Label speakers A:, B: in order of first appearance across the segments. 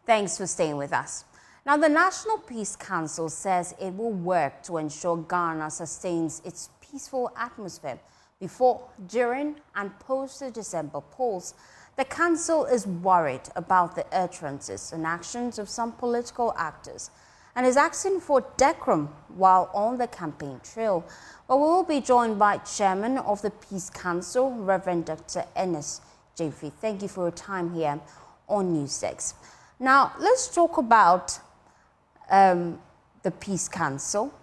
A: Thanks for staying with us. Now, the National Peace Council says it will work to ensure Ghana sustains its peaceful atmosphere before, during, and post the December polls. The council is worried about the utterances and actions of some political actors and is asking for decorum while on the campaign trail. Well, we will be joined by Chairman of the Peace Council, Reverend Dr. Ennis Jeffrey. Thank you for your time here on News 6. Now, let's talk about the Peace Council.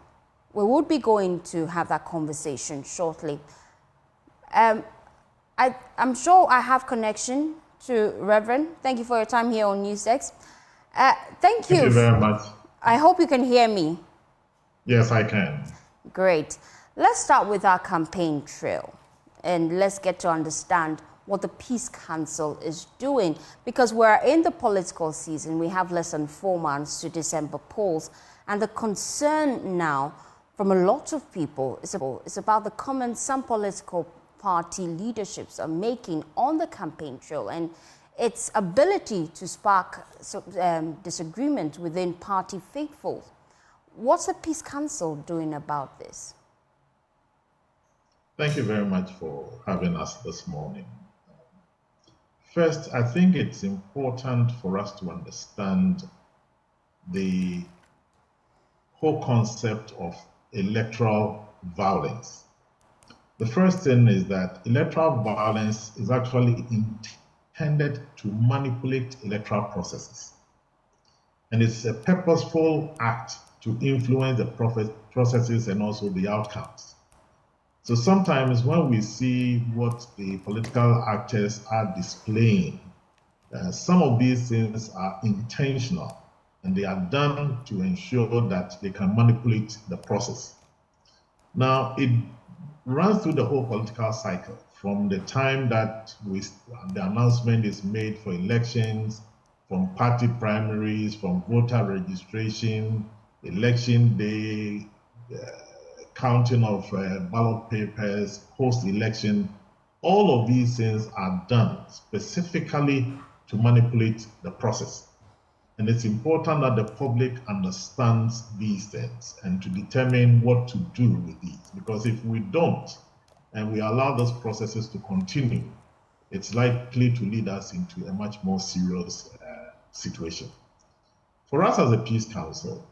A: We will be going to have that conversation shortly. I'm sure I have connection to Reverend. Thank you for your time here on News 6. Thank you.
B: Thank you very much.
A: I hope you can hear me.
B: Yes, I can.
A: Great. Let's start with our campaign trail and let's get to understand what the Peace Council is doing, because we're in the political season. We have less than 4 months to December polls, and the concern now from a lot of people is about the comments some political party leaderships are making on the campaign trail and its ability to spark disagreement within party faithfuls. What's the Peace Council doing about this?
B: Thank you very much for having us this morning. First, I think it's important for us to understand the whole concept of electoral violence. The first thing is that electoral violence is actually intended to manipulate electoral processes. And it's a purposeful act to influence the processes and also the outcomes. So sometimes when we see what the political actors are displaying, some of these things are intentional and they are done to ensure that they can manipulate the process. Now, it runs through the whole political cycle from the time that the announcement is made for elections, from party primaries, from voter registration, election day, counting of ballot papers, post-election. All of these things are done specifically to manipulate the process. And it's important that the public understands these things and to determine what to do with these. Because if we don't, and we allow those processes to continue, it's likely to lead us into a much more serious situation. For us as a Peace Council,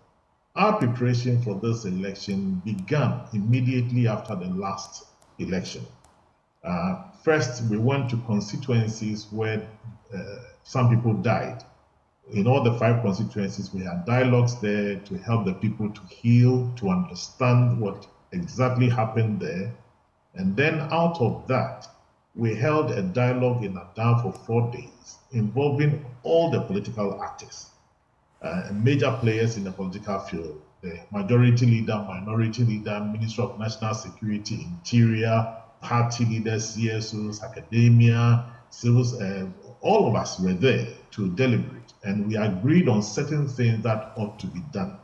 B: our preparation for this election began immediately after the last election. First, we went to constituencies where some people died. In all the 5 constituencies, we had dialogues there to help the people to heal, to understand what exactly happened there. And then out of that, we held a dialogue in Adam for 4 days involving all the political actors. Major players in the political field, the majority leader, minority leader, Minister of National Security, Interior, party leaders, CSOs, academia, civils, all of us were there to deliberate, and we agreed on certain things that ought to be done.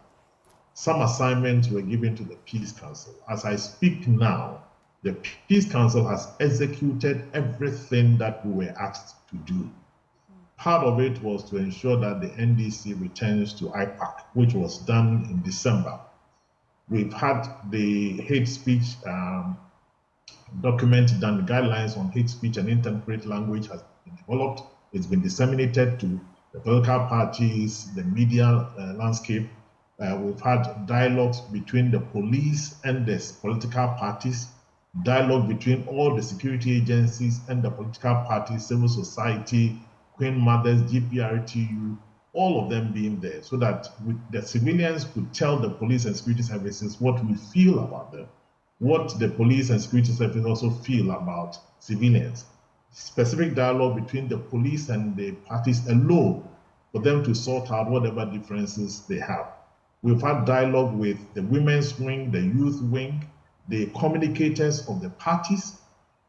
B: Some assignments were given to the Peace Council. As I speak now, the Peace Council has executed everything that we were asked to do. Part of it was to ensure that the NDC returns to IPAC, which was done in December. We've had the hate speech document done, the guidelines on hate speech and intemperate language has been developed. It's been disseminated to the political parties, the media landscape. We've had dialogues between the police and the political parties, dialogue between all the security agencies and the political parties, civil society, Queen Mothers, GPRTU, all of them being there, so that the civilians could tell the police and security services what we feel about them, what the police and security services also feel about civilians. Specific dialogue between the police and the parties alone for them to sort out whatever differences they have. We've had dialogue with the women's wing, the youth wing, the communicators of the parties.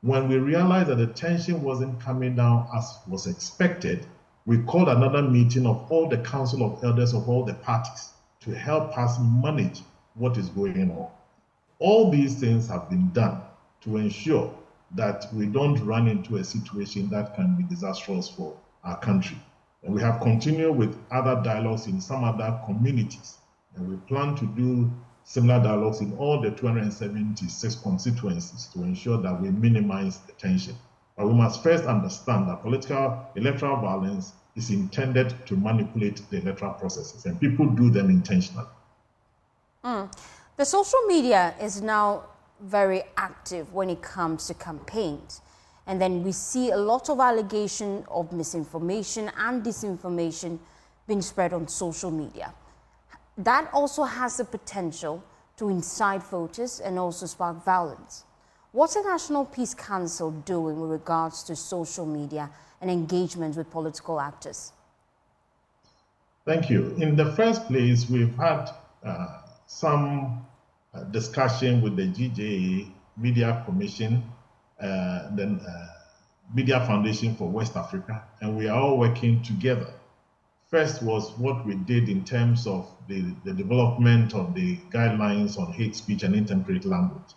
B: When we realized that the tension wasn't coming down as was expected, we called another meeting of all the council of elders of all the parties to help us manage what is going on. All these things have been done to ensure that we don't run into a situation that can be disastrous for our country. And we have continued with other dialogues in some other communities. And we plan to do similar dialogues in all the 276 constituencies to ensure that we minimize the tension. But we must first understand that electoral violence is intended to manipulate the electoral processes, and people do them intentionally.
A: The social media is now very active when it comes to campaigns. And then we see a lot of allegation of misinformation and disinformation being spread on social media. That also has the potential to incite voters and also spark violence. What's the National Peace Council doing with regards to social media and engagement with political actors?
B: Thank you. In the first place, we've had some discussion with the GJA Media Commission, then Media Foundation for West Africa, and we are all working together. First was what we did in terms of the development of the guidelines on hate speech and intemperate language.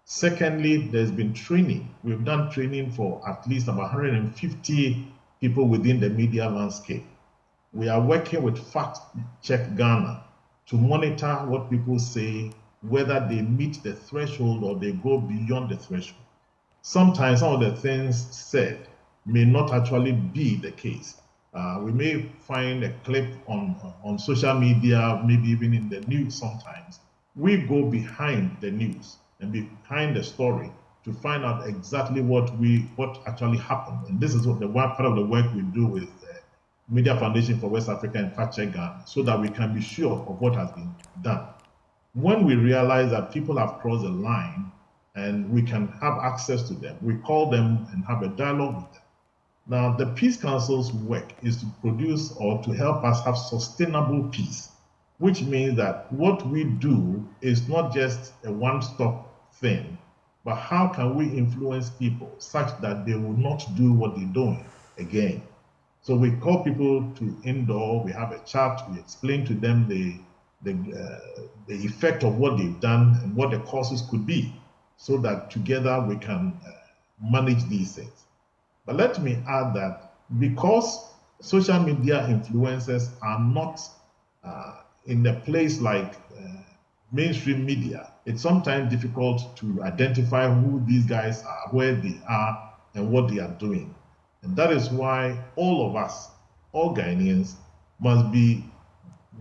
B: Secondly, there's been training. We've done training for at least about 150 people within the media landscape. We are working with Fact Check Ghana to monitor what people say, whether they meet the threshold or they go beyond the threshold. Sometimes some of the things said may not actually be the case. We may find a clip on social media, maybe even in the news sometimes. We go behind the news and behind the story to find out exactly what actually happened. And this is what part of the work we do with Media Foundation for West Africa and Fact Check Ghana, so that we can be sure of what has been done. When we realize that people have crossed the line and we can have access to them, we call them and have a dialogue with them. Now, the Peace Council's work is to produce or to help us have sustainable peace, which means that what we do is not just a one-stop thing, but how can we influence people such that they will not do what they're doing again? So we call people to indoor, we have a chat, we explain to them the effect of what they've done and what the causes could be, so that together we can manage these things. But let me add that because social media influencers are not in a place like mainstream media, it's sometimes difficult to identify who these guys are, where they are, and what they are doing. And that is why all of us, all Ghanaians, must be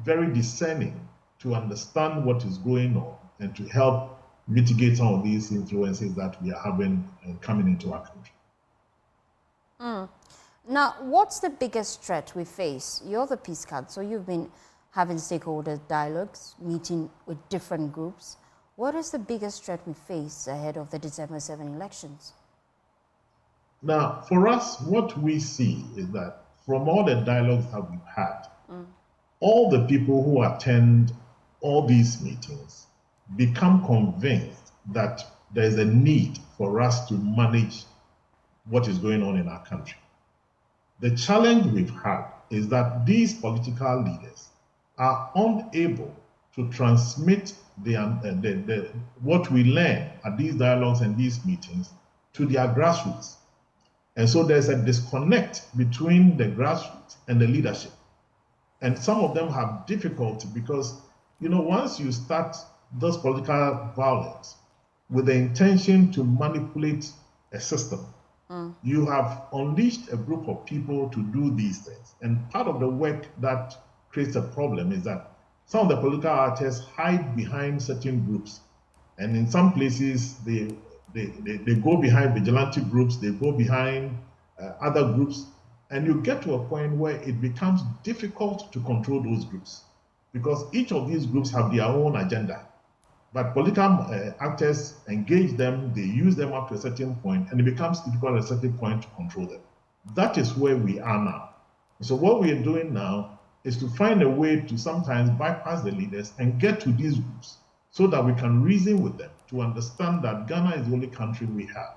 B: very discerning to understand what is going on and to help mitigate some of these influences that we are having and coming into our country.
A: Now, what's the biggest threat we face? You're the Peace Council, you've been having stakeholder dialogues, meeting with different groups. What is the biggest threat we face ahead of the December 7 elections?
B: Now, for us, what we see is that from all the dialogues that we've had, all the people who attend all these meetings become convinced that there is a need for us to manage what is going on in our country. The challenge we've had is that these political leaders are unable to transmit what we learn at these dialogues and these meetings to their grassroots. And so there's a disconnect between the grassroots and the leadership. And some of them have difficulty because, once you start this political violence with the intention to manipulate a system, you have unleashed a group of people to do these things. And part of the work that creates a problem is that some of the political actors hide behind certain groups. And in some places, they go behind vigilante groups, they go behind other groups, and you get to a point where it becomes difficult to control those groups because each of these groups have their own agenda. But political actors engage them, they use them up to a certain point, and it becomes difficult at a certain point to control them. That is where we are now. So what we are doing now is to find a way to sometimes bypass the leaders and get to these groups so that we can reason with them to understand that Ghana is the only country we have.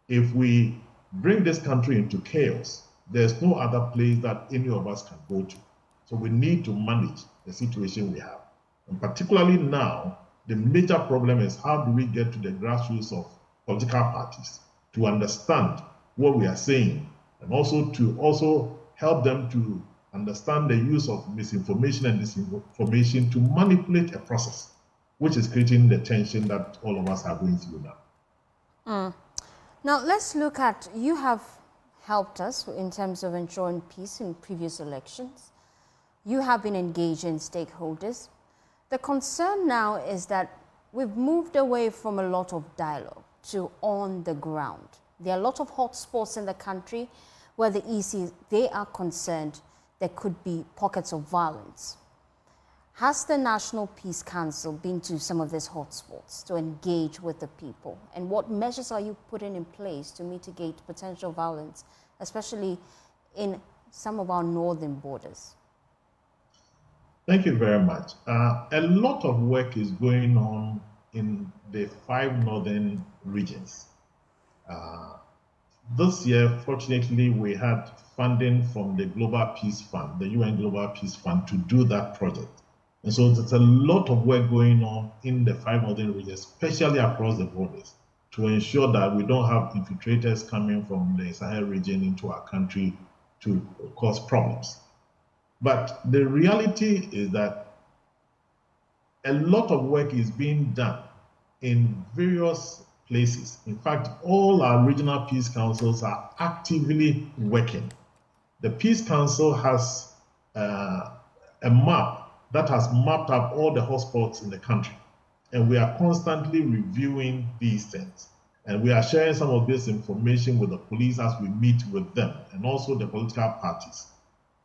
B: If we bring this country into chaos, there's no other place that any of us can go to. So we need to manage the situation we have. And particularly now, the major problem is how do we get to the grassroots of political parties to understand what we are saying and also to help them to understand the use of misinformation and disinformation to manipulate a process, which is creating the tension that all of us are going through now.
A: Now, let's look at, you have helped us in terms of ensuring peace in previous elections. You have been engaged in stakeholders. The concern now is that we've moved away from a lot of dialogue to on the ground. There are a lot of hotspots in the country where the EC, they are concerned there could be pockets of violence. Has the National Peace Council been to some of these hotspots to engage with the people? And what measures are you putting in place to mitigate potential violence, especially in some of our northern borders?
B: Thank you very much. A lot of work is going on in the 5 northern regions. This year, fortunately, we had funding from the Global Peace Fund, the UN Global Peace Fund, to do that project. And so there's a lot of work going on in the 5 northern regions, especially across the borders, to ensure that we don't have infiltrators coming from the Sahel region into our country to cause problems. But the reality is that a lot of work is being done in various places. In fact, all our regional peace councils are actively working. The Peace Council has a map that has mapped up all the hotspots in the country. And we are constantly reviewing these things. And we are sharing some of this information with the police as we meet with them and also the political parties.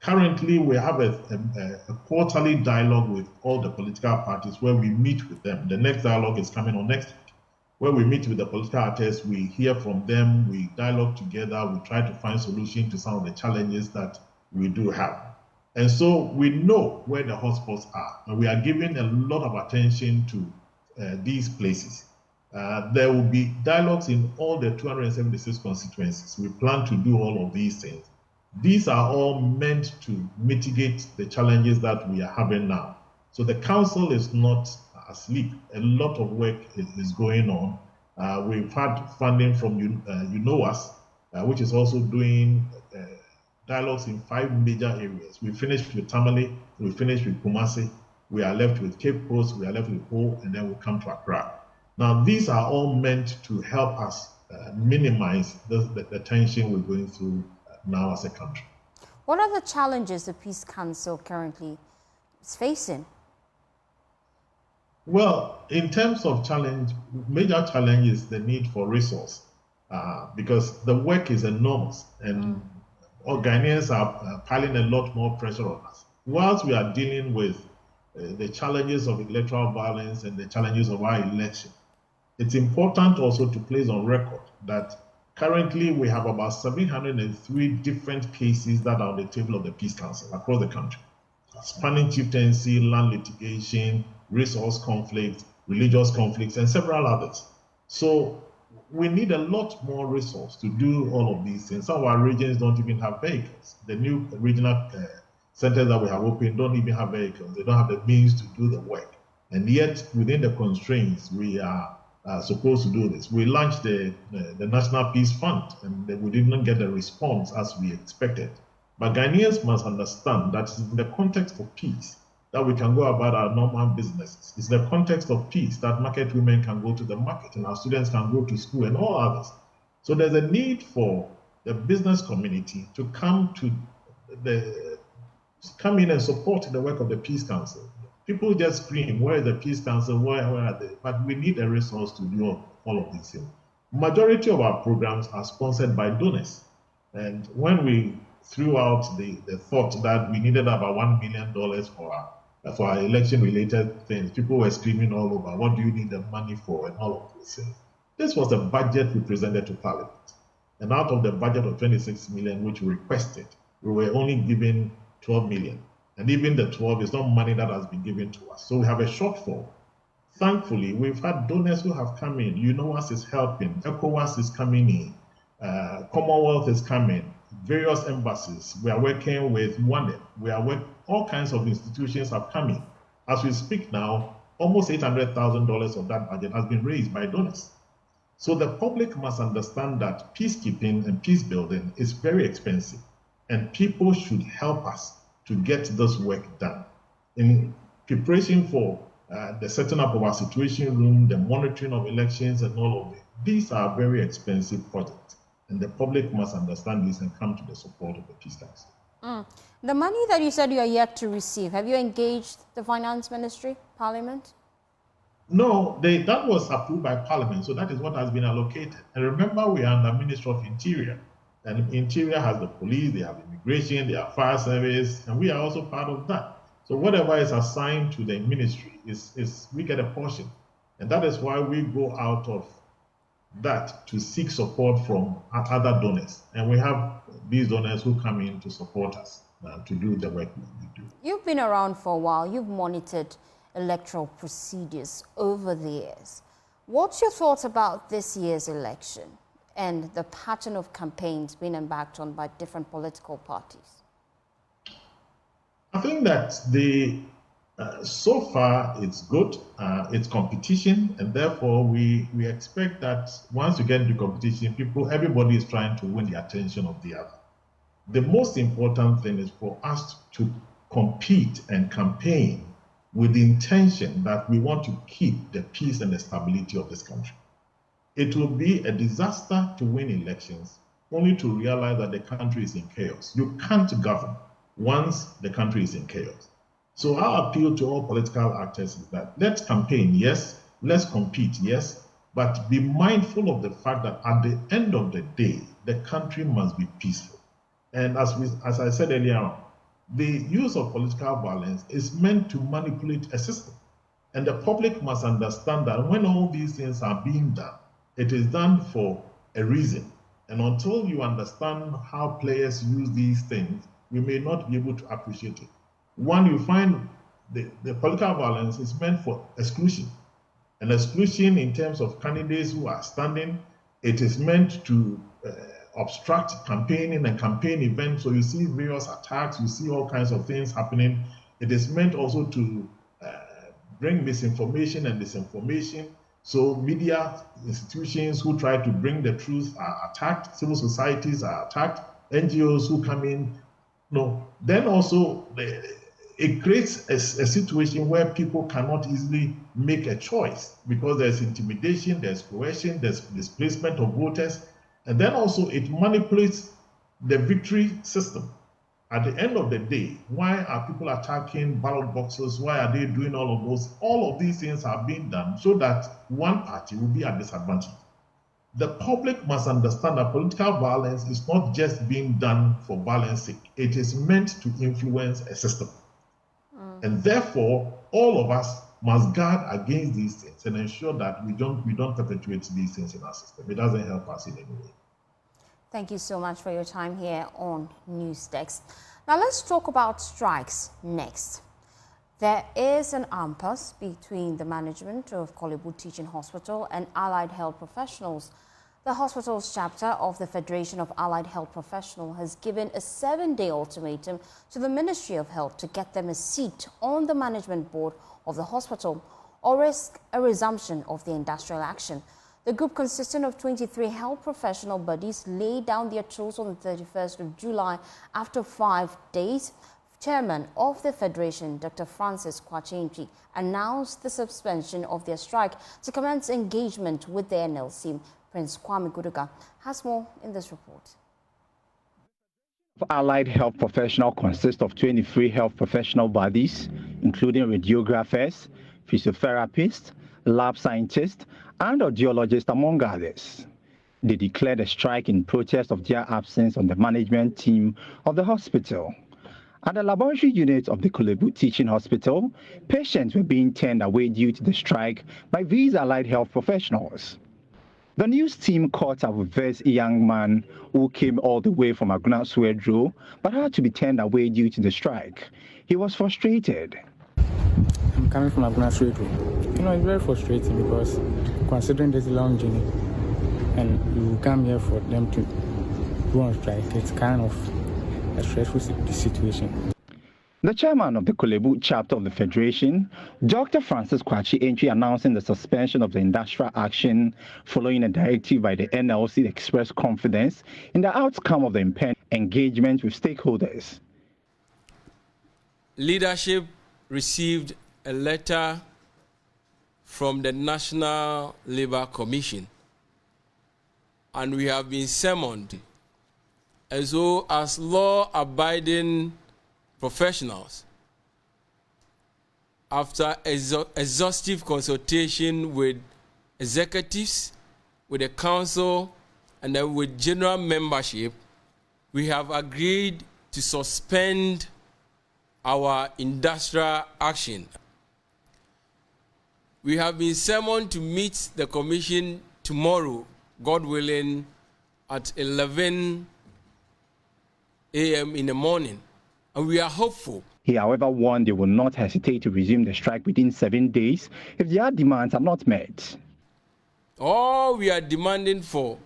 B: Currently, we have a quarterly dialogue with all the political parties where we meet with them. The next dialogue is coming on next week, where we meet with the political actors, we hear from them, we dialogue together, we try to find solutions to some of the challenges that we do have. And so we know where the hotspots are, and we are giving a lot of attention to these places. There will be dialogues in all the 276 constituencies. We plan to do all of these things. These are all meant to mitigate the challenges that we are having now. So the council is not asleep. A lot of work is going on. We've had funding from UNOAS, which is also doing dialogues in 5 major areas. We finished with Tamale, we finished with Kumasi, we are left with Cape Coast, we are left with Ho, and then we come to Accra. Now, these are all meant to help us minimize the tension we're going through now as a country.
A: What are the challenges the Peace Council currently is facing?
B: Well, in terms of challenge, major challenge is the need for resource because the work is enormous and all Ghanaians are piling a lot more pressure on us. Whilst we are dealing with the challenges of electoral violence and the challenges of our election, it's important also to place on record that currently we have about 703 different cases that are on the table of the Peace Council across the country, spanning chieftaincy, land litigation, resource conflict, religious conflicts, and several others. So we need a lot more resource to do all of these things. Some of our regions don't even have vehicles. The new regional centers that we have opened don't even have vehicles. They don't have the means to do the work. And yet, within the constraints, we are supposed to do this. We launched the National Peace Fund, and we didn't get the response as we expected. But Ghanaians must understand that it's in the context of peace that we can go about our normal businesses. It's the context of peace that market women can go to the market and our students can go to school and all others. So there's a need for the business community to come in and support the work of the Peace Council. People just scream, where is the Peace Council, where are they? But we need a resource to do all of these things. Majority of our programs are sponsored by donors. And when we threw out the thought that we needed about $1 million for our election-related things, people were screaming all over, what do you need the money for, and all of these things. This was the budget we presented to Parliament. And out of the budget of 26 million, which we requested, we were only given 12 million. And even the 12 is not money that has been given to us. So we have a shortfall. Thankfully, we've had donors who have come in. UNOAS is helping. ECOWAS is coming in. Commonwealth is coming. Various embassies. We are working with WANEP. All kinds of institutions have come in. As we speak now, almost $800,000 of that budget has been raised by donors. So the public must understand that peacekeeping and peace building is very expensive. And people should help us to get this work done. In preparation for the setting up of our situation room, the monitoring of elections and all of it, these are very expensive projects. And the public must understand this and come to the support of the Peace Council.
A: The money that you said you are yet to receive, have you engaged the Finance Ministry, Parliament?
B: No, that was approved by Parliament, so that is what has been allocated. And remember, we are under Ministry of Interior, and Interior has the police, they have immigration, they have fire service, and we are also part of that. So whatever is assigned to the ministry is we get a portion, and that is why we go out of that to seek support from other donors, and we have these donors who come in to support us to do the work we do.
A: You've been around for a while. You've monitored electoral procedures over the years. What's your thoughts about this year's election and the pattern of campaigns being embarked on by different political parties?
B: I think that so far it's good. It's competition, and therefore we expect that once you get into competition, everybody is trying to win the attention of the other. The most important thing is for us to compete and campaign with the intention that we want to keep the peace and the stability of this country. It will be a disaster to win elections only to realize that the country is in chaos. You can't govern once the country is in chaos. So our appeal to all political actors is that let's campaign, yes, let's compete, yes, but be mindful of the fact that at the end of the day, the country must be peaceful. And as I said earlier on, the use of political violence is meant to manipulate a system. And the public must understand that when all these things are being done, it is done for a reason. And until you understand how players use these things, we may not be able to appreciate it. One, you find the political violence is meant for exclusion. And exclusion in terms of candidates who are standing, it is meant to obstruct campaigning and campaign events. So you see various attacks, you see all kinds of things happening. It is meant also to bring misinformation and disinformation. So media institutions who try to bring the truth are attacked, civil societies are attacked, NGOs who come in. No, then also it creates a situation where people cannot easily make a choice because there's intimidation, there's coercion, there's displacement of voters. And then also it manipulates the victory system. At the end of the day, why are people attacking ballot boxes? Why are they doing all of those? All of these things are being done so that one party will be at disadvantage. The public must understand that political violence is not just being done for violence sake. It is meant to influence a system. And therefore, all of us must guard against these things and ensure that we don't perpetuate these things in our system. It doesn't help us in any way.
A: Thank you so much for your time here on News Desk. Now let's talk about strikes next. There is an impasse between the management of Korle Bu Teaching Hospital and allied health professionals. The hospital's chapter of the Federation of Allied Health Professionals has given a 7-day ultimatum to the Ministry of Health to get them a seat on the management board of the hospital or risk a resumption of the industrial action. The group, consisting of 23 health professional bodies, laid down their tools on the 31st of July after 5 days. Chairman of the Federation, Dr. Francis Kwachentwi, announced the suspension of their strike to commence engagement with the NLC. Prince Kwame Guduga has more in this report.
C: Allied health professional consists of 23 health professional bodies, including radiographers, physiotherapists, lab scientists, and audiologists, among others. They declared a strike in protest of their absence on the management team of the hospital. At the laboratory unit of the Korle Bu Teaching Hospital, patients were being turned away due to the strike by these allied health professionals. The news team caught up with this young man who came all the way from Aguna Swedro but had to be turned away due to the strike. He was frustrated.
D: I'm coming from Aguna Swedro. It's very frustrating because considering this long journey and you come here for them to go on strike, it's kind of a stressful situation.
C: The chairman of the Korle Bu chapter of the Federation, Dr. Francis Kwachentwi, announcing the suspension of the industrial action following a directive by the NLC that expressed confidence in the outcome of the impending engagement with stakeholders.
E: leadership received a letter from the National Labour Commission, and we have been summoned. And so, as law-abiding professionals, after exhaustive consultation with executives, with the council, and then with general membership, we have agreed to suspend our industrial action. We have been summoned to meet the commission tomorrow, God willing, at 11 a.m. in the morning, and we are hopeful.
C: He, however, warned they will not hesitate to resume the strike within 7 days if their demands are not met.
E: All we are demanding for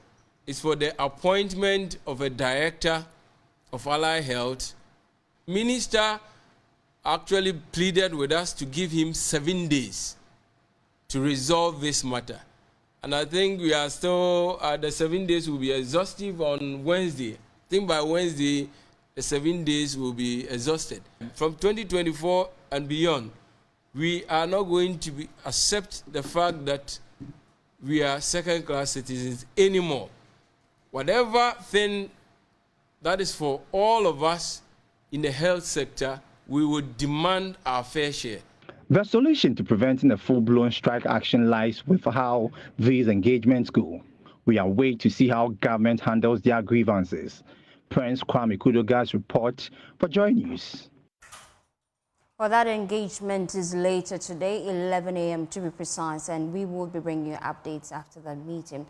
E: is for the appointment of a director of Allied Health. Minister actually pleaded with us to give him 7 days to resolve this matter. And I think we are still, the 7 days will be exhaustive on Wednesday. I think by Wednesday, the 7 days will be exhausted. From 2024 and beyond, we are not going to accept the fact that we are second-class citizens anymore. Whatever thing that is for all of us in the health sector, we would demand our fair share.
C: The solution to preventing a full-blown strike action lies with how these engagements go. We are waiting to see how government handles their grievances. Prince Kwame Kudoga's report for Joy News.
A: Well, that engagement is later today, 11 a.m. to be precise, and we will be bringing you updates after that meeting.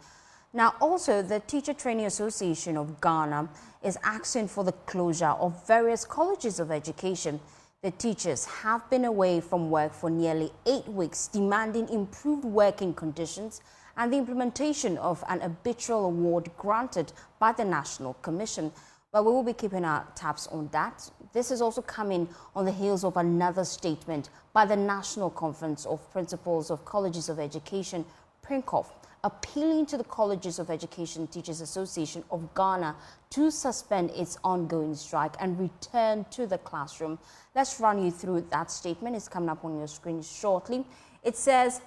A: Now, also, the Teacher Training Association of Ghana is asking for the closure of various colleges of education. The teachers have been away from work for nearly 8 weeks, demanding improved working conditions and the implementation of an arbitral award granted by the National Commission. But we will be keeping our tabs on that. This is also coming on the heels of another statement by the National Conference of Principals of Colleges of Education, PRINCOF, appealing to the Colleges of Education Teachers Association of Ghana to suspend its ongoing strike and return to the classroom. Let's run you through that statement. It's coming up on your screen shortly. It says,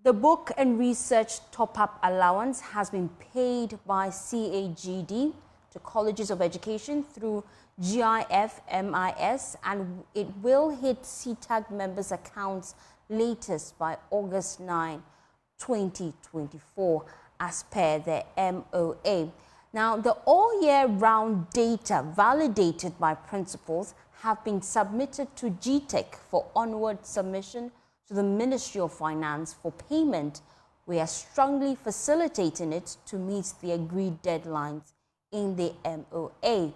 A: the book and research top-up allowance has been paid by CAGD to colleges of education through GIF-MIS, and it will hit CTAG members' accounts latest by August 9, 2024, as per the MOA. Now, the all-year-round data validated by principals have been submitted to GTEC for onward submission to the Ministry of Finance for payment. We are strongly facilitating it to meet the agreed deadlines in the MOA.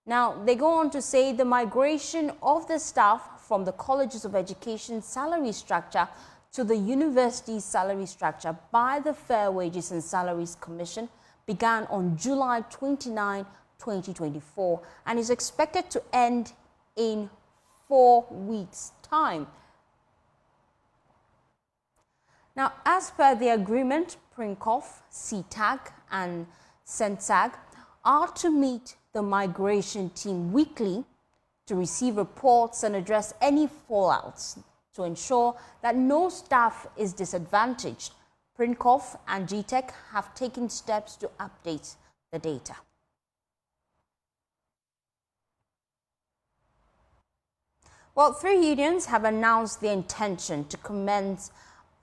A: Now, they go on to say the migration of the staff from the Colleges of Education salary structure to the university salary structure by the Fair Wages and Salaries Commission began on July 29, 2024, and is expected to end in 4 weeks' time. Now, as per the agreement, PRINCOF, CTAG and CENTAG are to meet the migration team weekly to receive reports and address any fallouts to ensure that no staff is disadvantaged. PRINCOF and GTEC have taken steps to update the data. Well, 3 unions have announced their intention to commence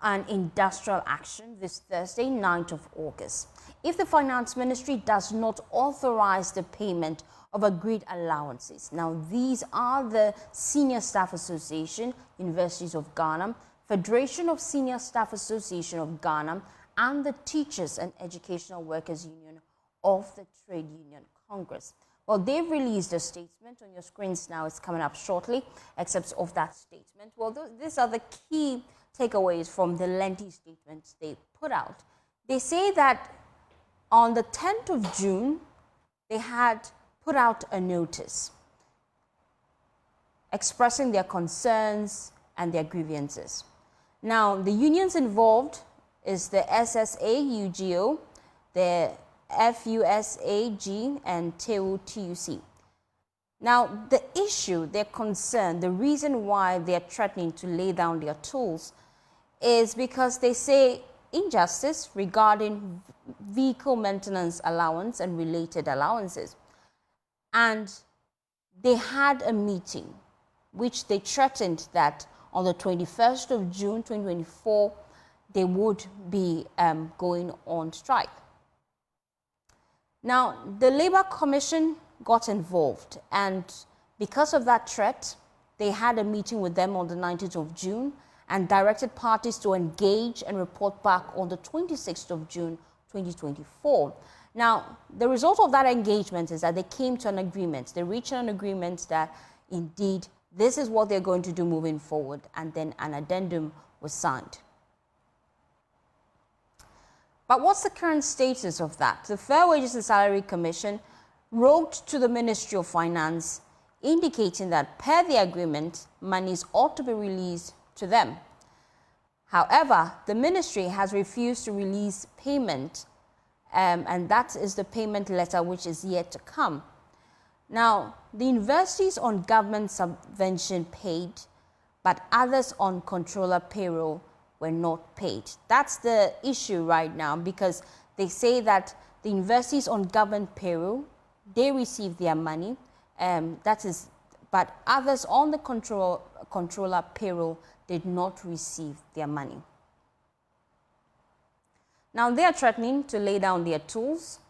A: an industrial action this Thursday, 9th of August, if the Finance Ministry does not authorize the payment of agreed allowances. Now, these are the Senior Staff Association, Universities of Ghana, Federation of Senior Staff Association of Ghana, and the Teachers and Educational Workers Union of the Trade Union Congress. Well, they've released a statement on your screens now. It's coming up shortly, excerpts of that statement. Well, these are the key takeaways from the lengthy statements they put out. They say that on the 10th of June, they had put out a notice expressing their concerns and their grievances. Now, the unions involved is the SSA UGO, the FUSAG, and TUC. Now, the issue, their concern, the reason why they're threatening to lay down their tools is because they say injustice regarding vehicle maintenance allowance and related allowances. And they had a meeting which they threatened that on the 21st of June 2024, they would be going on strike. Now, the Labour Commission got involved, and because of that threat, they had a meeting with them on the 19th of June and directed parties to engage and report back on the 26th of June 2024. Now, the result of that engagement is that they came to an agreement. They reached an agreement that indeed this is what they're going to do moving forward, and then an addendum was signed. But what's the current status of that? The Fair Wages and Salary Commission wrote to the Ministry of Finance indicating that per the agreement, monies ought to be released to them. However, the ministry has refused to release payment, and that is the payment letter which is yet to come. Now, the universities on government subvention paid, but others on controller payroll were not paid. That's the issue right now, because they say that the universities on government payroll, they receive their money, but others on the controller payroll did not receive their money. Now, they are threatening to lay down their tools,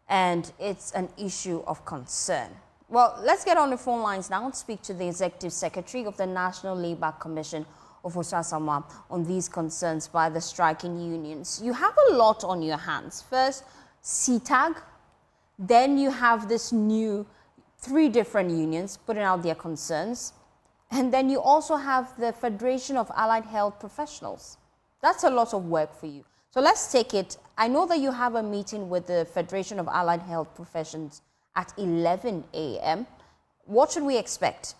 A: and it's an issue of concern. Well, let's get on the phone lines now and speak to the Executive Secretary of the National Labour Commission, Ofosu Asamoah, on these concerns by the striking unions. You have a lot on your hands. First, CTAG, then you have this new 3 different unions putting out their concerns, and then you also have the Federation of Allied Health Professionals. That's a lot of work for you. So let's take it. I know that you have a meeting with the Federation of Allied Health Professions at 11 a.m. What should we expect?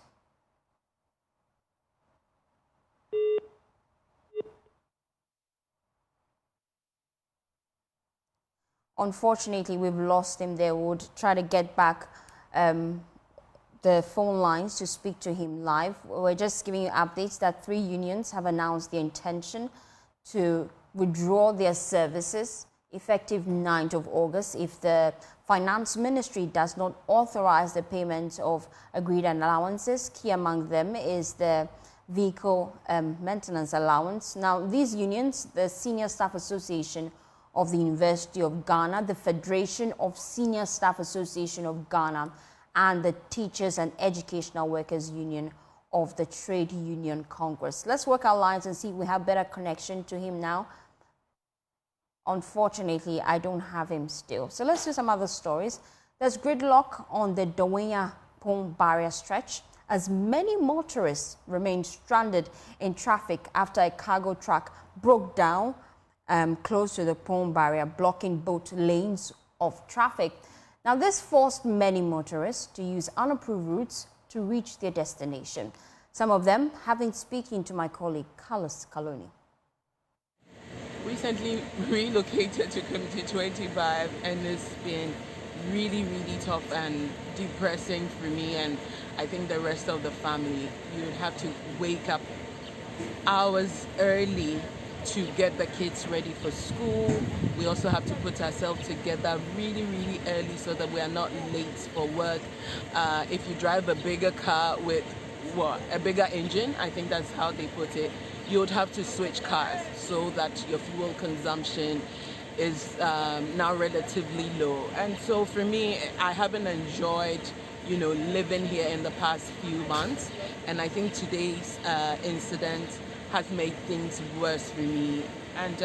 A: Unfortunately, we've lost him there. We'll try to get back the phone lines to speak to him live. We're just giving you updates that 3 unions have announced their intention to withdraw their services effective 9th of August if the Finance Ministry does not authorize the payment of agreed allowances. Key among them is the vehicle maintenance allowance. Now, these unions, the Senior Staff Association of the University of Ghana, the Federation of Senior Staff Association of Ghana, and the Teachers and Educational Workers Union of the Trade Union Congress. Let's work our lines and see if we have better connection to him now. Unfortunately, I don't have him still. So let's do some other stories. There's gridlock on the Dawenya-Pong barrier stretch as many motorists remain stranded in traffic after a cargo truck broke down close to the Pong barrier, blocking both lanes of traffic. Now, this forced many motorists to use unapproved routes to reach their destination. Some of them have been speaking to my colleague, Carlos Kaloni.
F: Recently relocated to Committee 25, and it's been really, really tough and depressing for me, and I think the rest of the family. You would have to wake up hours early to get the kids ready for school. We also have to put ourselves together really, really early so that we are not late for work. If you drive a bigger car with a bigger engine, I think that's how they put it, you would have to switch cars so that your fuel consumption is now relatively low. And so for me, I haven't enjoyed, living here in the past few months. And I think today's incident has made things worse for me. And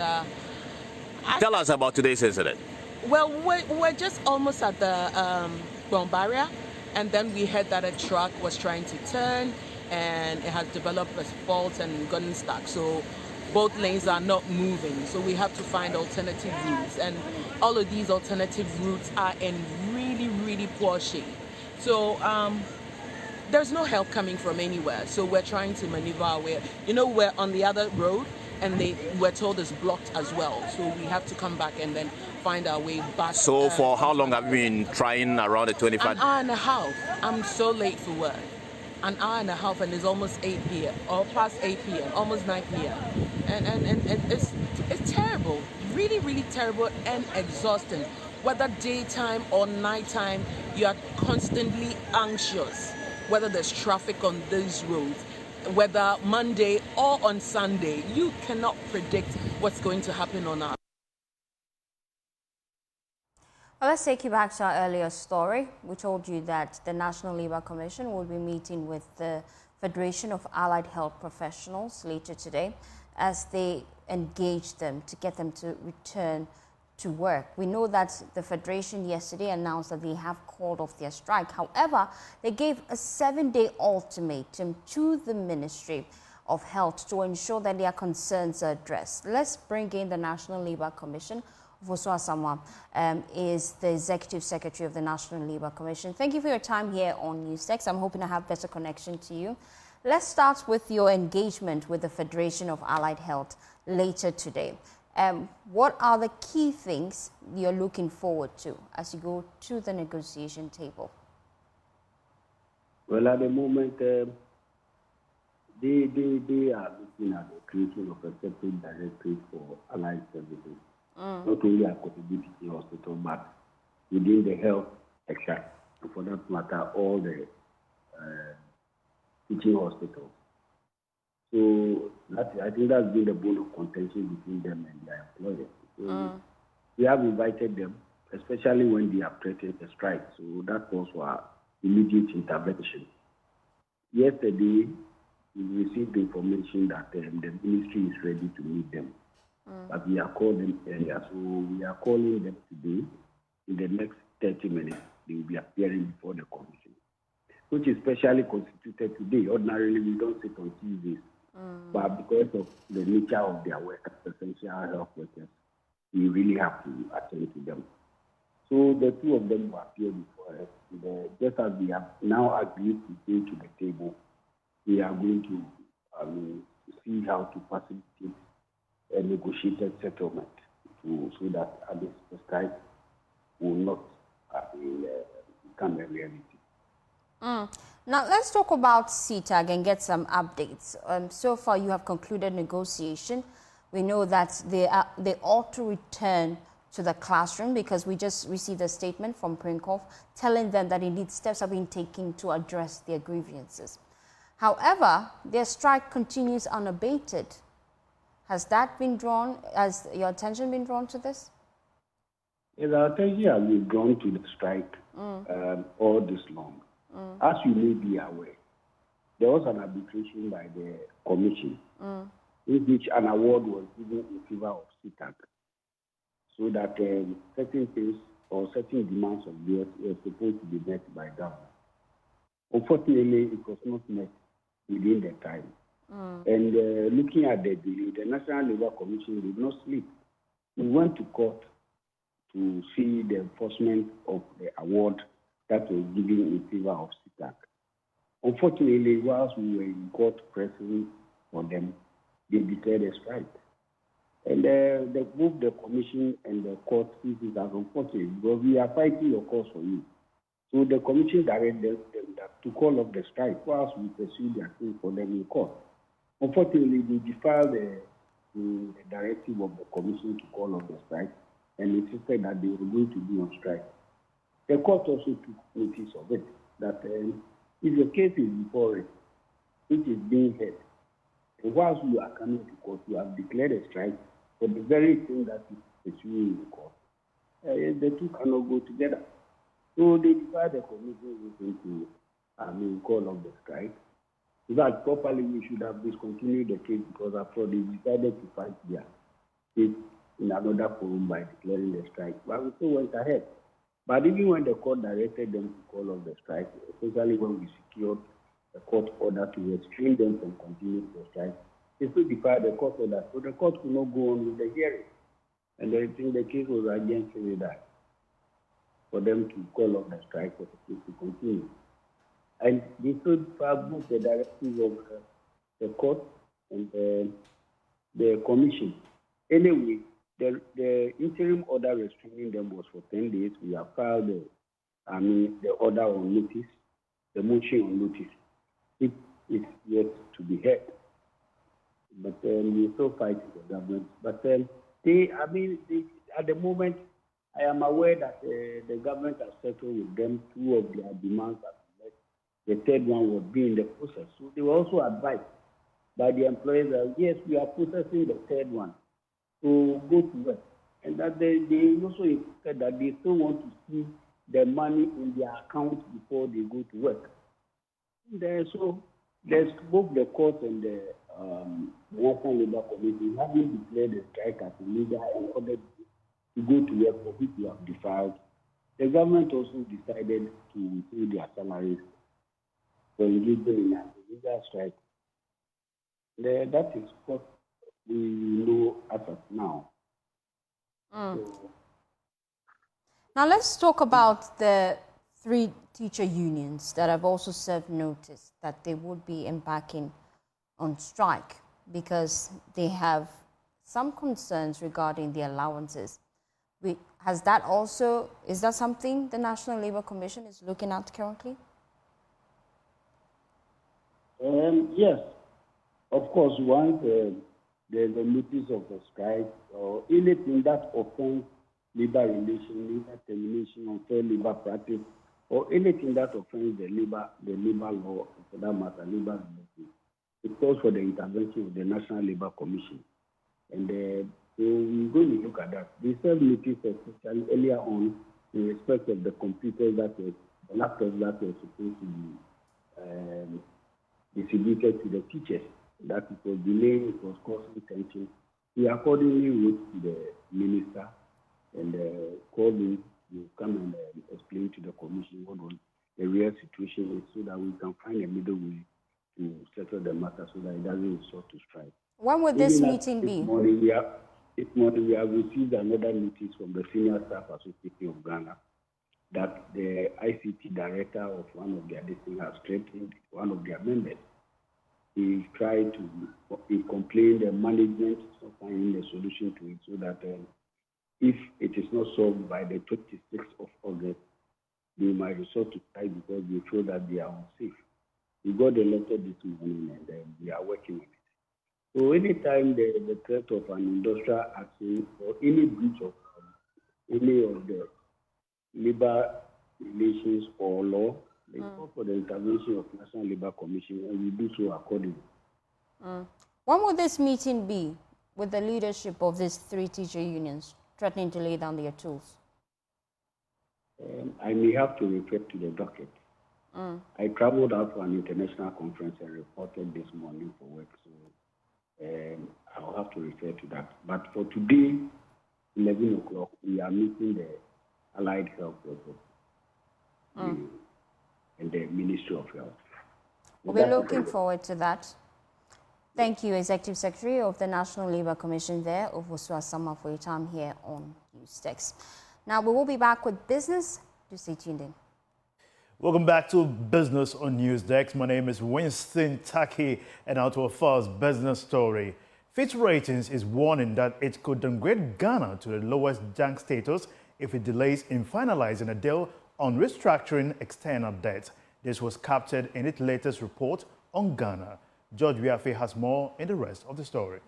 G: tell us about today's incident.
F: Well, we're just almost at the Pong barrier, and then we heard that a truck was trying to turn, and it has developed a fault and gotten stuck. So both lanes are not moving. So we have to find alternative routes, and all of these alternative routes are in really, really poor shape. So there's no help coming from anywhere. So we're trying to maneuver our way. We're on the other road, and they were told it's blocked as well. So we have to come back and then find our way back.
G: So for how long have you been trying around the 25?
F: An hour and a half. I'm so late for work. An hour and a half, and it's almost 8 p.m. or past 8 p.m., almost 9 p.m. And it's terrible, really, really terrible and exhausting. Whether daytime or nighttime, you are constantly anxious. Whether there's traffic on these roads, whether Monday or on Sunday, you cannot predict what's going to happen on our.
A: Well, let's take you back to our earlier story. We told you that the National Labour Commission will be meeting with the Federation of Allied Health Professionals later today as they engage them to get them to return to work. We know that the Federation yesterday announced that they have called off their strike. However, they gave a 7-day ultimatum to the Ministry of Health to ensure that their concerns are addressed. Let's bring in the National Labour Commission. Fosu Asamoah is the Executive Secretary of the National Labour Commission. Thank you for your time here on Newstex. I'm hoping to have better connection to you. Let's start with your engagement with the Federation of Allied Health later today. What are the key things you're looking forward to as you go to the negotiation table?
H: Well, at the moment, they are looking at the creation of a separate directorate for allied services. Not only at Kotibiti Hospital, but within the health sector, and for that matter, all the teaching hospitals. So I think that's been the bone of contention between them and their employers. So we have invited them, especially when they have threatened a strike. So that calls for immediate intervention. Yesterday, we received information that the ministry is ready to meet them. But we are calling them earlier. So we are calling them today. In the next 30 minutes, they will be appearing before the commission, which is specially constituted today. Ordinarily, we don't sit on Tuesdays. But because of the nature of their work as essential health workers, we really have to attend to them. So the two of them will appear before us. Just as we have now agreed to go to the table, we are going to see how to facilitate a negotiated settlement so that the strike will not become a reality.
A: Now, let's talk about CTAG and get some updates. So far, you have concluded negotiation. We know that they ought to return to the classroom because we just received a statement from Prinkov telling them that indeed steps have been taken to address their grievances. However, their strike continues unabated. Has your attention been drawn to this?
H: Yes, our attention has been drawn to the strike all this long. As you may be aware, there was an arbitration by the commission in which an award was given in favor of CTAG so that certain things or certain demands of theirs were supposed to be met by government. Unfortunately, it was not met within the time. And looking at the delay, the National Labour Commission did not sleep. We went to court to see the enforcement of the award that was given in favor of CTAG. Unfortunately, whilst we were in court pressing for them, they declared a strike. And both the commission and the court see this as unfortunate because we are fighting your cause for you. So the commission directed them to call off the strike whilst we pursue their case for them in court. Unfortunately, they defied the directive of the commission to call off the strike and insisted that they were going to be on strike. The court also took notice of it, that if your case is before it, which is being heard, and whilst you are coming to court, you have declared a strike for the very thing that is pursuing in the court. The two cannot go together. So they defied the commission to call off the strike. In fact, properly, we should have discontinued the case because after all, they decided to fight their case in another forum by declaring the strike. But we still went ahead. But even when the court directed them to call off the strike, especially when we secured the court order to restrain them from continuing the strike, they still defied the court order. So the court could not go on with the hearing. And I think the case was against that for them to call off the strike for the case to continue. And they stood for both the directives of the court and the commission. Anyway, the interim order restraining them was for 10 days. We have filed the order on notice, the motion on notice. It is yet to be heard. But we still fight the government. But at the moment, I am aware that the government has settled with them 2 of their demands. The third one would be in the process. So they were also advised by the employers that, yes, we are processing the third one to go to work. And that they also said that they still want to see the money in their account before they go to work. So there's both the court and the National Labour Commission having declared the strike as illegal and ordered to go to work for which we have defied. The government also decided to pay their salaries for engaging in an illegal strike. That is what we know as of now. So,
A: now let's talk about the 3 teacher unions that have also served notice that they would be embarking on strike because they have some concerns regarding the allowances. Is that something the National Labour Commission is looking at currently?
H: Yes, of course, once there's a notice of a strike or anything that offends labor relations, labor termination, unfair labor practice, or anything that offends the labor law, for that matter, labor relations, it calls for the intervention of the National Labour Commission. And so we're going to look at that. They served notice especially earlier on in respect of the computers the laptops that were supposed to be distributed to the teachers. That it was delayed, it was causing tension. We accordingly wrote to the minister and called him to come and explain to the commission what was the real situation is so that we can find a middle way to settle the matter so that it doesn't resort to strike.
A: When would this meeting be?
H: This morning we have received another notice from the Senior Staff Association of Ghana that the ICT director of one of their districts has threatened one of their members. He complained the management of finding a solution to it so that if it is not solved by the 26th of August, they might resort to strike because they feel that they are unsafe. We got the letter this morning and we are working on it. So anytime the threat of an industrial action or any breach of any of the labor relations or law, they call for the intervention of National Labour Commission, and we do so accordingly.
A: When will this meeting be with the leadership of these 3 teacher unions threatening to lay down their tools?
H: I may have to refer to the docket. I traveled out for an international conference and reported this morning for work, so I'll have to refer to that. But for today, 11 o'clock, we are meeting the Allied Health Workers and the Ministry of Health.
A: We'll be looking forward to that. Thank you, Executive Secretary of the National Labour Commission there, Ofosu Asama, for your time here on Newstex. Now, we will be back with business. Do stay tuned in.
I: Welcome back to Business on Newsdesk. My name is Winston Taki, and now to our first business story. Fitch Ratings is warning that it could downgrade Ghana to the lowest junk status if it delays in finalizing a deal on restructuring external debt. This was captured in its latest report on Ghana. George Wiafe has more in the rest of the story.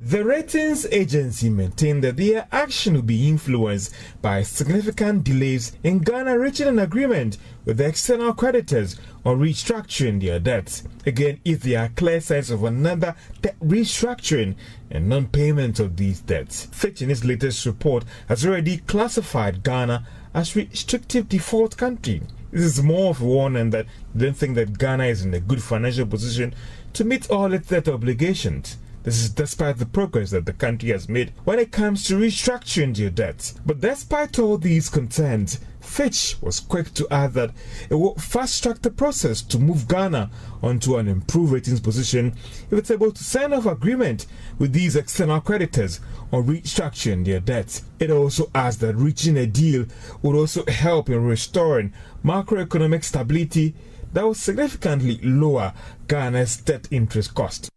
J: The ratings agency maintained that their action will be influenced by significant delays in Ghana reaching an agreement with the external creditors on restructuring their debts. Again, if there are clear signs of another debt restructuring and non-payment of these debts. Fitch in its latest report has already classified Ghana as restrictive default country. This is more of a warning that they don't think that Ghana is in a good financial position to meet all its debt obligations. This is despite the progress that the country has made when it comes to restructuring their debts. But despite all these concerns, Fitch was quick to add that it will fast-track the process to move Ghana onto an improved ratings position if it's able to sign off agreement with these external creditors on restructuring their debts. It also adds that reaching a deal would also help in restoring macroeconomic stability that will significantly lower Ghana's debt interest cost.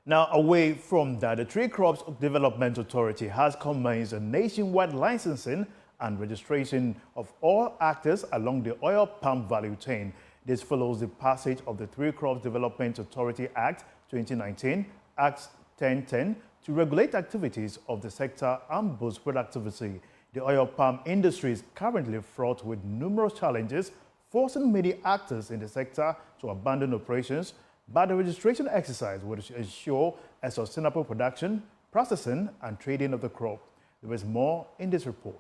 I: Now, away from that, the Tree Crops Development Authority has commenced a nationwide licensing and registration of all actors along the oil palm value chain. This follows the passage of the Tree Crops Development Authority Act 2019, Act 1010, to regulate activities of the sector and boost productivity. The oil palm industry is currently fraught with numerous challenges, forcing many actors in the sector to abandon operations, but the registration exercise will ensure a sustainable production, processing, and trading of the crop. There is more in this report.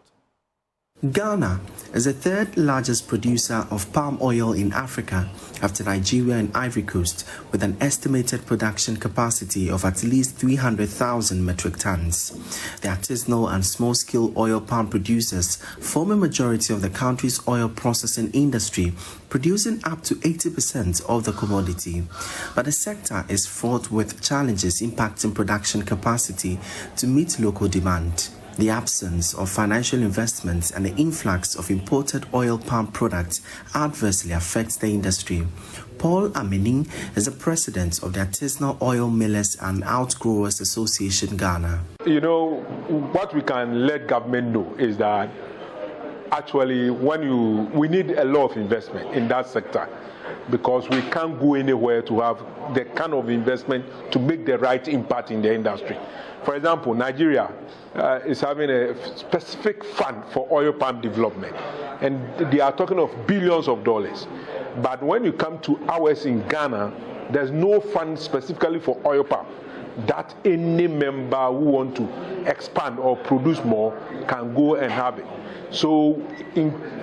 K: Ghana is the third largest producer of palm oil in Africa after Nigeria and Ivory Coast, with an estimated production capacity of at least 300,000 metric tons. The artisanal and small-scale oil palm producers form a majority of the country's oil processing industry, producing up to 80% of the commodity. But the sector is fraught with challenges impacting production capacity to meet local demand. The absence of financial investments and the influx of imported oil palm products adversely affects the industry. Paul Amening is the president of the Artisanal Oil Millers and Outgrowers Association, Ghana.
L: You know, what we can let government know is that actually we need a lot of investment in that sector, because we can't go anywhere to have the kind of investment to make the right impact in the industry. For example, Nigeria is having a specific fund for oil palm development, and they are talking of billions of dollars. But when you come to ours in Ghana, there's no fund specifically for oil palm that any member who want to expand or produce more can go and have it. So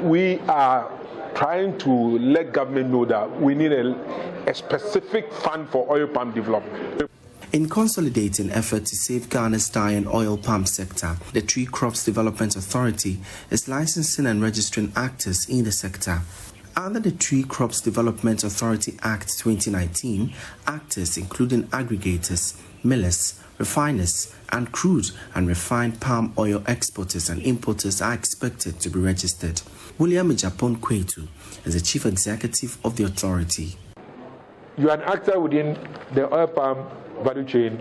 L: we are trying to let government know that we need a specific fund for oil palm development.
K: In consolidating effort to save Ghana's dye oil palm sector, the Tree Crops Development Authority is licensing and registering actors in the sector. Under the Tree Crops Development Authority Act 2019, actors including aggregators, millers, refiners, and crude and refined palm oil exporters and importers are expected to be registered. William Japon Kwetu is the chief executive of the authority.
L: You are an actor within the oil palm value chain.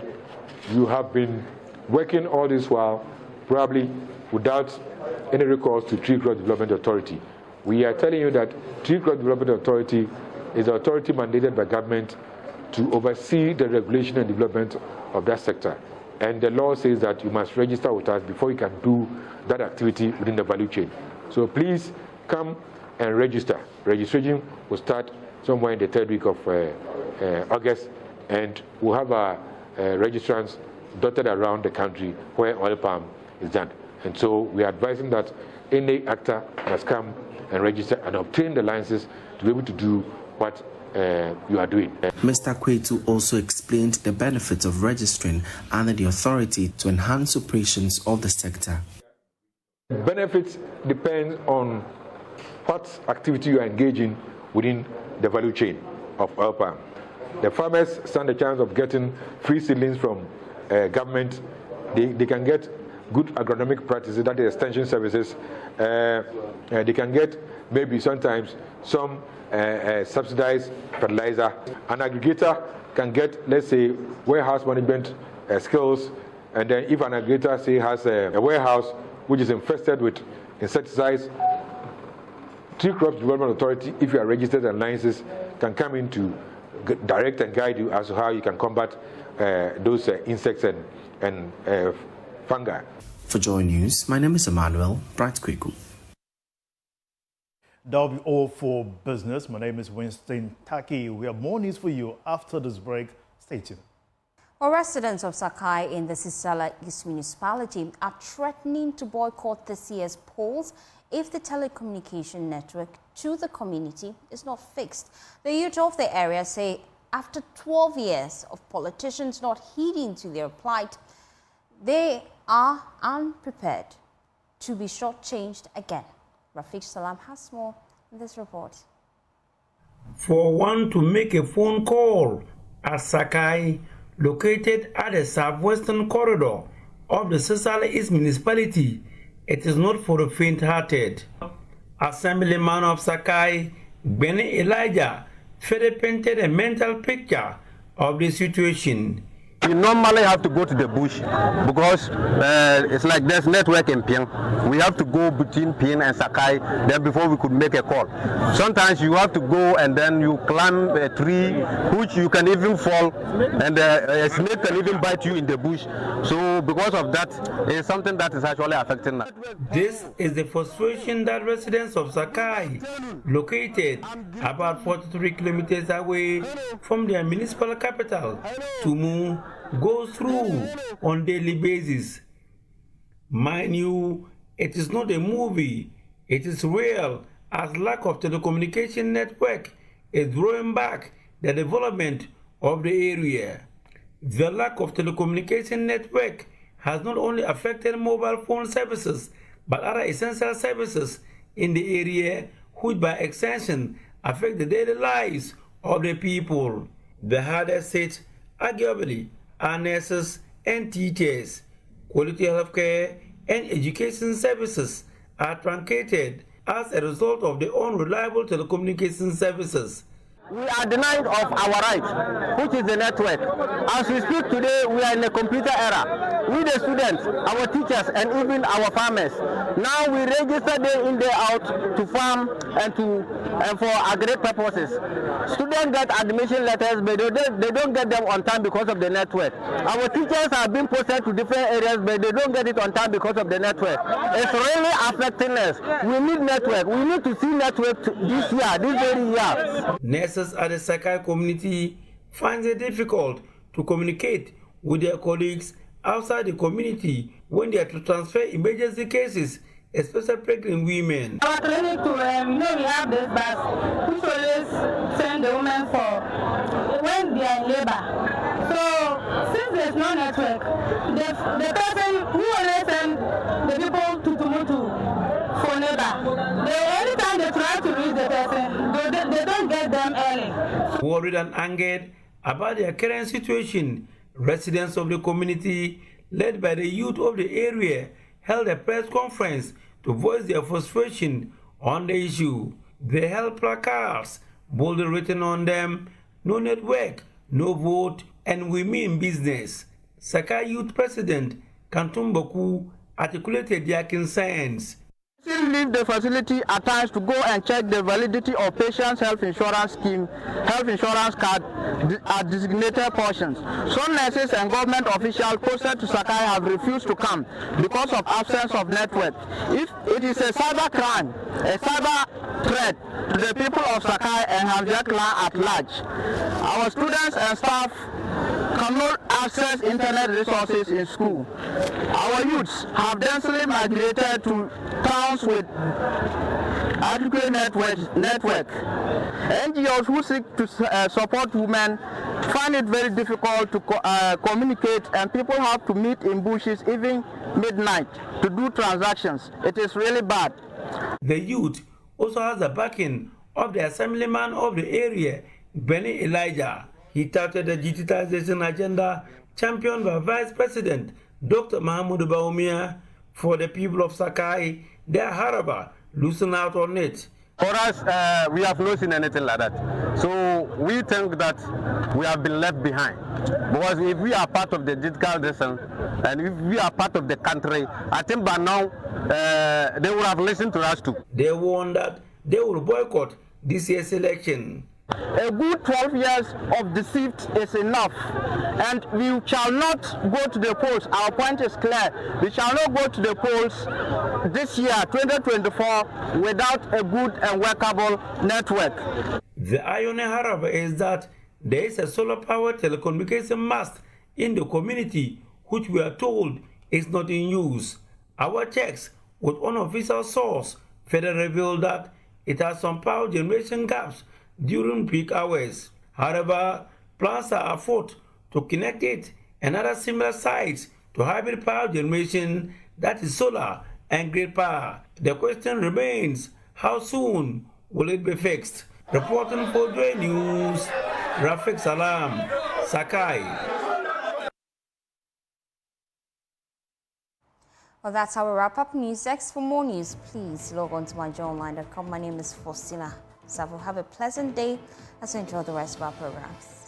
L: You have been working all this while, probably without any recourse to Tree Crops Development Authority. We are telling you that Tree Crops Development Authority is the authority mandated by government to oversee the regulation and development of that sector. And the law says that you must register with us before you can do that activity within the value chain. So please come and register. Registration will start somewhere in the third week of August, and we'll have our registrants dotted around the country where oil palm is done. And so we are advising that any actor must come and register and obtain the licenses to be able to do what you are doing.
K: Mr. Kwetu also explained the benefits of registering under the authority to enhance operations of the sector.
L: Benefits depend on what activity you are engaging within the value chain of oil palm. The farmers stand a chance of getting free seedlings from government. They can get good agronomic practices, that is extension services. They can get maybe sometimes some subsidized fertilizer. An aggregator can get, let's say, warehouse management skills, and then if an aggregator, say, has a warehouse which is infested with insecticides, Tree Crops Development Authority, if you are registered and licenses, can come in to direct and guide you as to how you can combat those insects and fungi.
K: For Joy News, my name is Emmanuel Bright Kweku.
I: That'll be all for business. My name is Winston Taki. We have more news for you after this break. Stay tuned.
A: Well, residents of Sakai in the Sisala East municipality are threatening to boycott this year's polls if the telecommunication network to the community is not fixed. The youth of the area say after 12 years of politicians not heeding to their plight, they are unprepared to be shortchanged again. Rafiq Salam has more in this report.
M: For one to make a phone call at Sakai, located at the southwestern corridor of the Sisala East municipality, it is not for the faint-hearted. Assemblyman of Sakai, Benny Elijah, further painted a mental picture of the situation.
N: You normally have to go to the bush because it's like there's network in Ping. We have to go between Ping and Sakai then before we could make a call. Sometimes you have to go and then you climb a tree, which you can even fall, and a snake can even bite you in the bush. So because of that, it's something that is actually affecting us.
M: This is the frustration that residents of Sakai, located about 43 kilometers away from their municipal capital, Tumu, goes through on daily basis. Mind you, it is not a movie, it is real, as lack of telecommunication network is drawing back the development of the area. The lack of telecommunication network has not only affected mobile phone services, but other essential services in the area, which by extension affect the daily lives of the people. The hardest hit, arguably, are nurses and teachers. Quality healthcare and education services are truncated as a result of the unreliable telecommunication services.
N: We are denied of our right, which is the network. As we speak today, we are in a computer era. We, the students, our teachers, and even our farmers. Now we register day in, day out to farm and for agri purposes. Students get admission letters, but they don't get them on time because of the network. Our teachers are being posted to different areas, but they don't get it on time because of the network. It's really affecting us. We need network. We need to see network this year, this very year.
M: Nurses at the Sakai community find it difficult to communicate with their colleagues outside the community when they are to transfer emergency cases, especially pregnant women.
O: Our clinic, we have this bus which always send the women for when they are in labor. So since there's no network, the person who always send the people to Tumutu for labor, anytime they try to reach the person, they don't get them early.
M: Worried and angered about their current situation, residents of the community, led by the youth of the area, held a press conference to voice their frustration on the issue. They held placards, boldly written on them, "No network, no vote, and we mean business." Sakai Youth President Kantum Boku articulated their concerns.
N: Still leave the facility at times to go and check the validity of patients' health insurance scheme, health insurance card at designated portions. Some nurses and government officials posted to Sakai have refused to come because of absence of network. If it is a cyber crime, a cyber threat to the people of Sakai and Hamjak clan at large, our students and staff cannot access internet resources in school. Our youths have densely migrated to towns with adequate network. NGOs who seek to support women find it very difficult to communicate, and people have to meet in bushes even midnight to do transactions. It is really bad.
M: The youth also has the backing of the assemblyman of the area, Benny Elijah. He touted the digitization agenda championed by Vice President Dr. Mahmoud Baumia. For the people of Sakai, their haraba loosen out on it.
N: For us, we have not seen anything like that. So we think that we have been left behind. Because if we are part of the digital nation and if we are part of the country, I think by now they would have listened to us too.
M: They warned that they will boycott this year's election.
N: A good 12 years of deceit is enough, and we shall not go to the polls. Our point is clear. We shall not go to the polls this year, 2024, without a good and workable network.
M: The irony, however, is that there is a solar-powered telecommunication mast in the community, which we are told is not in use. Our checks with unofficial source further revealed that it has some power generation gaps during peak hours. However, plans are afoot to connect it and other similar sites to hybrid power generation, that is solar and grid power. The question remains, how soon will it be fixed? Reporting for Joy News, Rafik Salam, Sakai.
A: Well, that's how we wrap up News X. For more news, please log on to myjoyonline.com. My name is Faustina Savo. Have a pleasant day as you enjoy the rest of our programs.